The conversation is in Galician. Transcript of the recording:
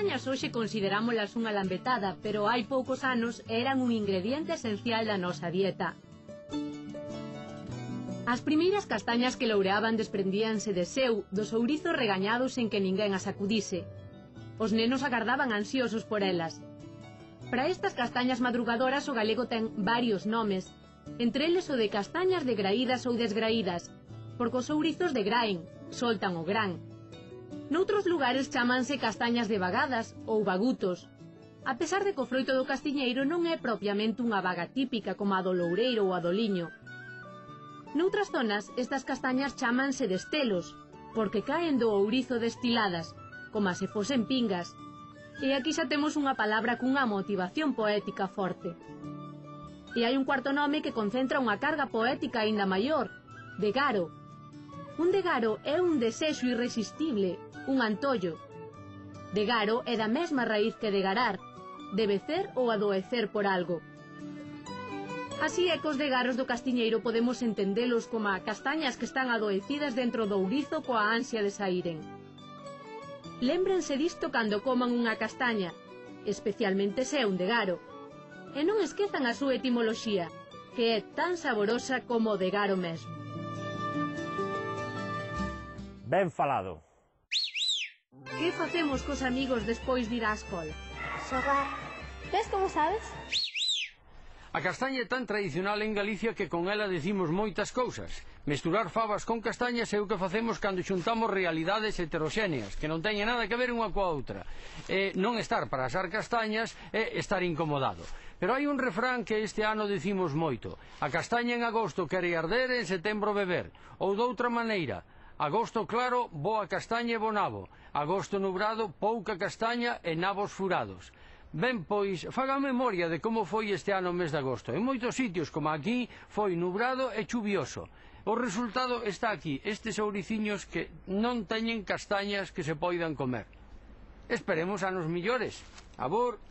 castañas hoxe considerámolas unha lambetada, pero hai poucos anos eran un ingrediente esencial da nosa dieta. As primeiras castañas que loureaban desprendíanse de seu dos ourizos regañados en que ninguén as sacudise. Os nenos agardaban ansiosos por elas. Para estas castañas madrugadoras o galego ten varios nomes, entre eles o de castañas degraídas ou desgraídas, porque os ourizos degraen, soltan o gran. Noutros lugares chámanse castañas devagadas ou bagutos, a pesar de que o froito do castiñeiro non é propiamente unha baga típica como a do loureiro ou a do liño. Noutras zonas, estas castañas chámanse destelos, porque caen do ourizo destiladas, como se fosen pingas. E aquí xa temos unha palabra cunha motivación poética forte. E hai un cuarto nome que concentra unha carga poética aínda maior, degaro. Un degaro é un desexo irresistible, un antollo. Degaro é da mesma raíz que degarar, debecer ou adoecer por algo. Así é que os degaros do castiñeiro podemos entendelos como a castañas que están adoecidas dentro do ourizo coa ansia de sairen. Lémbrense disto cando coman unha castaña, especialmente se é un degaro. E non esquezan a súa etimoloxía, que é tan saborosa como o degaro mesmo. Ben falado. Que facemos cos amigos despois de ir á escola? Xogar. Ves como sabes? A castaña é tan tradicional en Galicia que con ela dicimos moitas cousas. Mesturar fabas con castañas é o que facemos cando xuntamos realidades heteroxéneas, que non teñen nada que ver unha coa outra. Non estar para asar castañas é estar incomodado. Pero hai un refrán que este ano dicimos moito: a castaña en agosto quere arder e en setembro beber. Ou doutra maneira: agosto claro, boa castaña e bo nabo; agosto nubrado, pouca castaña e nabos furados. Ben, pois, faga memoria de como foi este ano o mes de agosto. En moitos sitios, como aquí, foi nubrado e chuvioso. O resultado está aquí, estes ouriciños que non teñen castañas que se poidan comer. Esperemos anos millores. Abur.